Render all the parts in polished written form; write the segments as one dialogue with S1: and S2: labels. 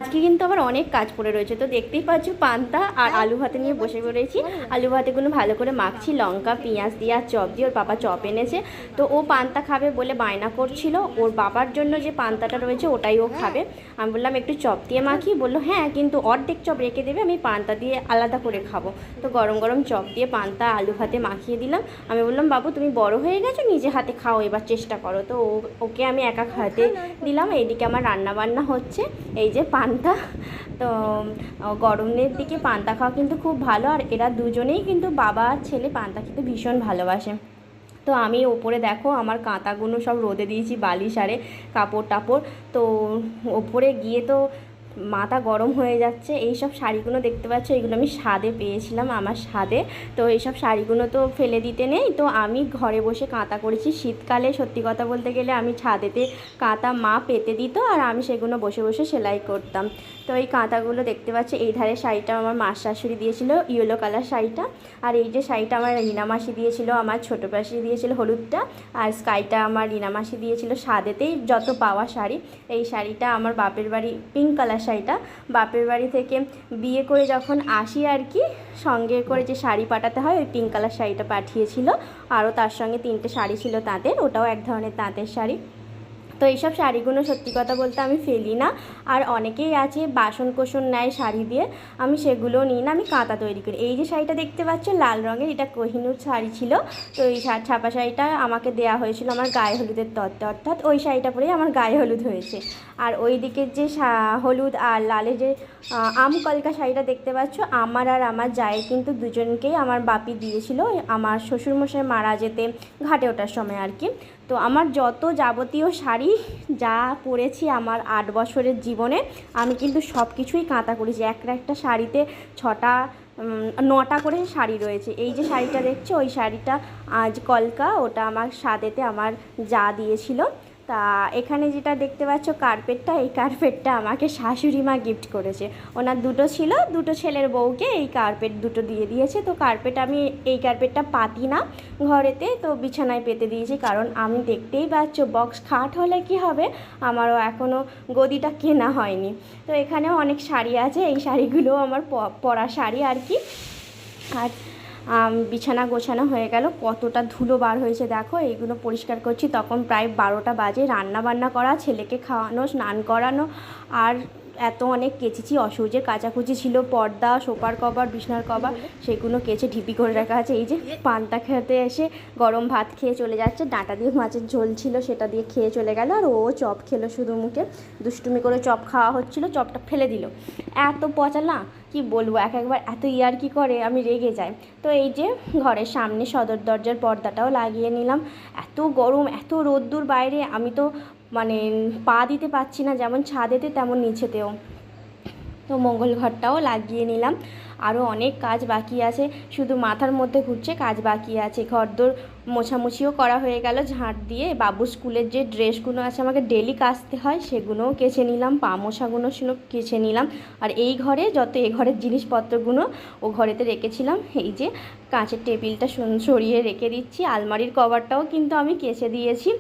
S1: আজকে কিন্তু আবার অনেক কাজ পড়ে রয়েছে, তো দেখতেই পাচ্ছ পান্তা আর আলু ভাতে নিয়ে বসে পড়েছি। আলু ভাতেগুলো ভালো করে মাখছি লঙ্কা পেঁয়াজ দিয়ে আর চপ দিয়ে। ওর বাবা চপ এনেছে, তো ও পান্তা খাবে বলে বায়না করছিল। ওর বাবার জন্য যে পান্তাটা রয়েছে ওটাই ও খাবে। আমি বললাম একটু চপ দিয়ে মাখি, বললো হ্যাঁ কিন্তু অর্ধেক চপ রেখে দেবে, আমি পান্তা দিয়ে আলাদা করে খাবো। তো গরম গরম চপ দিয়ে পান্তা আলু ভাতে মাখিয়ে দিলাম। আমি বললাম বাবু তুমি বড় হয়ে গেছো, নিজে হাতে খাও, এবার চেষ্টা করো। তো ওকে আমি একা খাতে দিলাম। এইদিকে আমার রান্না বান্না হচ্ছে, এই যে পান্তা। তো গরমের দিকে পান্তা খাওয়া কিন্তু খুব ভালো, আর এরা দুজনেই কিন্তু বাবা আর ছেলে পান্তা খেতে ভীষণ ভালোবাসে। তো আমি ওপরে দেখো আমার কাঁথাগুলো সব রোদে দিয়েছি, বালিশ আরে কাপড় টাপড়। তো ওপরে গিয়ে তো মাথা গরম হয়ে যাচ্ছে। এই সব শাড়িগুলো দেখতে পাচ্ছ, এগুলো আমি ছাদে পেয়েছিলাম আমার ছাদে। তো এইসব শাড়িগুলো তো ফেলে দিতে নেই, তো আমি ঘরে বসে কাঁথা করেছি। শীতকালে সত্যি কথা বলতে গেলে আমি ছাদেতে কাঁথা মা পেতে দিত, আর আমি সেগুলো বসে বসে সেলাই করতাম। তো এই কাঁথাগুলো দেখতে পাচ্ছি। এই ধারে শাড়িটা আমার মার শাশুড়ি দিয়েছিল, ইয়েলো কালার শাড়িটা। আর এই যে শাড়িটা আমার রিনা মাসি দিয়েছিল, আমার ছোটো মাসি দিয়েছিল হলুদটা। আর স্কাইটা আমার রিনা মাসি দিয়েছিল সাদেতেই যত পাওয়া শাড়ি। এই শাড়িটা আমার বাপের বাড়ি, পিঙ্ক কালার শাড়িটা বাপের বাড়ি থেকে বিয়ে করে যখন আসি আর কি, সঙ্গে করে যে শাড়ি পাঠাতে হয় ওই পিঙ্ক কালার শাড়িটা পাঠিয়েছিল। আরও তার সঙ্গে 3টে শাড়ি ছিল তাঁতের, ওটাও এক ধরনের তাঁতের শাড়ি। তো এইসব শাড়িগুলো সত্যি কথা বলতে আমি ফেলি না। আর অনেকেই আছে বাসন কোসন নেয় শাড়ি দিয়ে, আমি সেগুলো নিই না, আমি কাঁথা তৈরি করি। এই যে শাড়িটা দেখতে পাচ্ছ লাল রঙের, এটা কোহিনুর শাড়ি ছিল। তো এই ছাপা শাড়িটা আমাকে দেওয়া হয়েছিল আমার গায়ে হলুদের তত্ত্বে, অর্থাৎ ওই শাড়িটা পরেই আমার গায়ে হলুদ হয়েছে। আর ওই দিকের যে হলুদ আর লালের যে আম কলকা শাড়িটা দেখতে পাচ্ছ, আমার আর আমার জায়ের কিন্তু দুজনকেই আমার বাপি দিয়েছিল আমার শ্বশুরমশাই মারা যেতে ঘাটে ওঠার সময় আর কি। তো আমার যত যাবতীয় শাড়ি যা পরেছি আমার 8 বছরের জীবনে, আমি কিন্তু সব কিছুই কাঁথা করেছি। একটা শাড়িতে 9টা করে শাড়ি রয়েছে। এই যে শাড়িটা দেখছো ওই শাড়িটা আজ কলকা, ওটা আমার সাদেতে আমার যা দিয়েছিল। তা এখানে যেটা দেখতে পাচ্ছ কার্পেটটা, এই কার্পেটটা আমাকে শাশুড়ি মা গিফট করেছে। ওনার 2টো ছিল, 2টো ছেলের বউকে এই কার্পেট 2টো দিয়ে দিয়েছে। তো কার্পেট আমি এই কার্পেটটা পাতি না ঘরেতে, তো বিছানায় পেতে দিয়েছি। কারণ আমি দেখতেই পাচ্ছ বক্স খাট হলে কি হবে, আমারও এখনও গদিটা কেনা হয়নি। তো এখানেও অনেক শাড়ি আছে, এই শাড়িগুলোও আমার পরা শাড়ি আর কি। আর বিছানা গোছানো হয়ে গেল, কতটা ধুলো বার হয়েছে দেখো। এইগুলো পরিষ্কার করছি, তখন প্রায় 12টা বাজে। রান্না বান্না করা, ছেলেকে খাওয়ানো, স্নান করানো, আর এত অনেক কেচেছি। অসহ্যের কাচাকুচি ছিল, পর্দা, সোফার কভার, বিছনার কভার, সেগুলো কেচে ঢিপি করে রাখা আছে। এই যে পান্তা খেতে এসে গরম ভাত খেয়ে চলে যাচ্ছে, ডাঁটা দিয়ে মাছের ঝোল ছিল সেটা দিয়ে খেয়ে চলে গেল। আর ও চপ খেলো শুধু মুখে, দুষ্টুমি করে চপ খাওয়া হচ্ছিল, চপটা ফেলে দিল। এত পচা না কি বলবো, একবার এত ইয়ার্কি করে আমি রেগে যাই। তো এই যে ঘরের সামনে সদর দরজার পর্দাটাও লাগিয়ে নিলাম। এত গরম, এত রোদ্দুর বাইরে, আমি তো মানে পা দিতে পারছি না, যেমন ছাদেতে তেমন নিচেতেও। তো মঙ্গল ঘরটাও লাগিয়ে নিলাম। আরও অনেক কাজ বাকি আছে, শুধু মাথার মধ্যে ঘুরছে, কাজ বাকি আছে। ঘরদোর মোছামুছিও করা হয়ে গেল ঝাঁট দিয়ে। বাবুর স্কুলের যে ড্রেসগুলো আছে আমাকে ডেলি কাচতে হয়, সেগুলোও কেচে নিলাম। পা মোছাগুলো ছিল কেচে নিলাম। আর এই ঘরে যত এ ঘরের জিনিসপত্রগুলো ও ঘরেতে রেখেছিলাম, এই যে কাঁচের টেবিলটা সরিয়ে রেখে দিচ্ছি। আলমারির কভারটাও কিন্তু আমি কেচে দিয়েছি।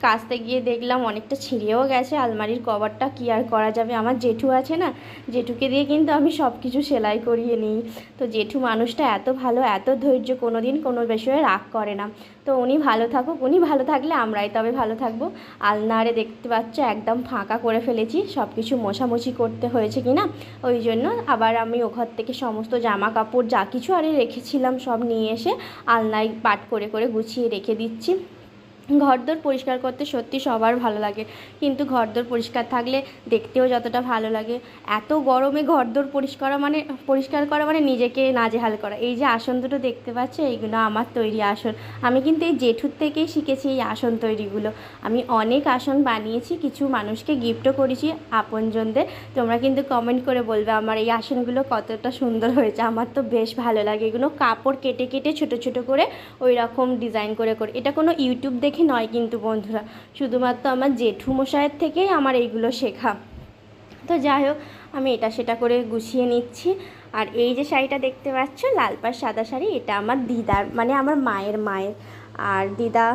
S1: কাচতে গিয়ে দেখলাম অনেকটা ছিঁড়েও গেছে আলমারির কভারটা, কি আর করা যাবে। আমার জেঠু আছে না, জেঠুকে দিয়ে কিন্তু আমি সব কিছু সেলাই করিয়ে নিই। তো জেঠু মানুষটা এত ভালো, এত ধৈর্য, কোনো দিন কোনো বিষয়ে রাগ করে না। তো উনি ভালো থাকুক, উনি ভালো থাকলে আমরাই তবে ভালো থাকবো। আলনারে দেখতে পাচ্ছ একদম ফাঁকা করে ফেলেছি, সব কিছু মোছামুছি করতে হয়েছে কিনা ওই জন্য। আবার আমি ও ঘর থেকে সমস্ত জামা কাপড় যা কিছু আরে রেখেছিলাম সব নিয়ে এসে আলনায় পাট করে করে গুছিয়ে রেখে দিচ্ছি। ঘরদোর পরিষ্কার করতে সত্যি সবার ভালো লাগে, কিন্তু ঘরদোর পরিষ্কার থাকলে দেখতেও যতটা ভালো লাগে। এত গরমে ঘরদোর পরিষ্কার করা মানে নিজেকে নাজেহাল করা। এই যে আসন দুটো দেখতে পাচ্ছ, এইগুলো আমার তৈরি আসন। আমি কিন্তু এই জেঠুর থেকেই শিখেছি এই আসন তৈরিগুলো। আমি অনেক আসন বানিয়েছি, কিছু মানুষকে গিফটও করেছি আপনজনদের। তোমরা কিন্তু কমেন্ট করে বলবে আমার এই আসনগুলো কতটা সুন্দর হয়েছে। আমার তো বেশ ভালো লাগে। এগুলো কাপড় কেটে কেটে ছোটো ছোটো করে ওই রকম ডিজাইন করে করে, এটা কোনো ইউটিউব দেখে নয় কিন্তু বন্ধুরা, শুধুমাত্র আমার জেঠু মশাইয়ের থেকেই আমার এইগুলো শেখা। তো যাই হোক, আমি এটা সেটা করে গুছিয়ে নিচ্ছি। আর এই যে শাড়িটা দেখতে পাচ্ছ লাল পাড় সাদা শাড়ি, এটা আমার দিদার মানে আমার মায়ের। আর দিদা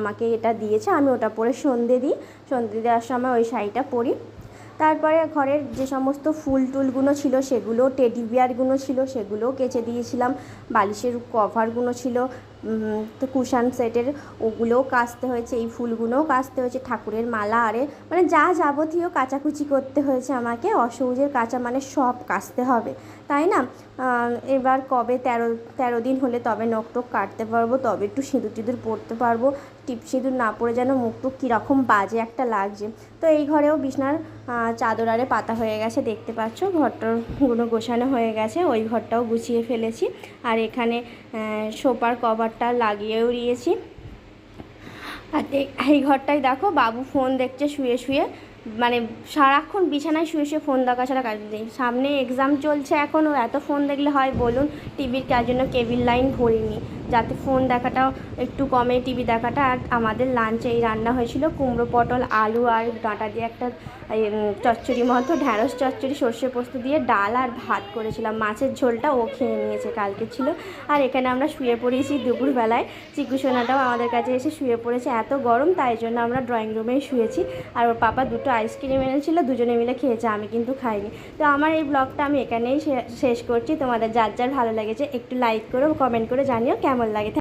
S1: আমাকে এটা দিয়েছে, আমি ওটা পরে সন্ধে দিই। সন্ধে দেওয়ার সময় ওই শাড়িটা পরি। তারপরে ঘরের যে সমস্ত ফুল টুলগুলো ছিল সেগুলো, টেডি বিয়ারগুলো ছিল সেগুলোও কেচে দিয়েছিলাম, বালিশের কভারগুলো ছিল, তো কুশান সেটের ওগুলোও কাচতে হয়েছে, এই ফুলগুলোও কাচতে হয়েছে, ঠাকুরের মালা আরে মানে যা যাবতীয় কাচাকুচি করতে হয়েছে আমাকে। অসৌজের কাচা মানে সব কাচতে হবে, তাই না? এবার কবে 13 দিন হলে তবে নখ টখ কাটতে পারবো, তবে একটু সিঁদুর টিঁদুর পরতে পারবো। টিপ সিঁদুর না পরে যেন মুখ টুক কীরকম বাজে একটা লাগছে। তো এই ঘরেও বিছনার চাদর আরে পাতা হয়ে গেছে, দেখতে পাচ্ছ ঘরটারগুলো গোছানো হয়ে গেছে, ওই ঘরটাও গুছিয়ে ফেলেছি। আর এখানে সোফার কভারটা লাগিয়েও দিয়েছি। আর এই ঘরটায় দেখো বাবু ফোন দেখছে শুয়ে শুয়ে, মানে সারাক্ষণ বিছানায় শুয়ে শুয়ে ফোন দেখা ছাড়া কাজ নেই। সামনে এক্সাম চলছে এখন, ও এত ফোন দেখলে হয় বলুন? টিভির কার জন্য কেবিল লাইন ভরিনি, যাতে ফোন দেখাটাও একটু কমে, টিভি দেখাটা। আর আমাদের লাঞ্চে এই রান্না হয়েছিল কুমড়ো পটল আলু আর ডাঁটা দিয়ে একটা চচ্চড়ি মতো, ঢ্যাঁড়স চচ্চড়ি সর্ষে পোস্ত দিয়ে, ডাল আর ভাত করেছিলাম। মাছের ঝোলটা ও খেয়ে নিয়েছে, কালকে ছিল। আর এখানে আমরা শুয়ে পড়েছি দুপুরবেলায়, চিকু সোনাটাও আমাদের কাছে এসে শুয়ে পড়েছে। এত গরম তাই জন্য আমরা ড্রয়িং রুমেই শুয়েছি। আর ওর পাপা দুটো আইসক্রিম এনেছিল, দুজনে মিলে খেয়েছে, আমি কিন্তু খাইনি। তো আমার এই ব্লগটা আমি এখানেই শেষ করছি। তোমাদের যার যার ভালো লেগেছে একটু লাইক করো, কমেন্ট করে জানিও কেমন লাগে।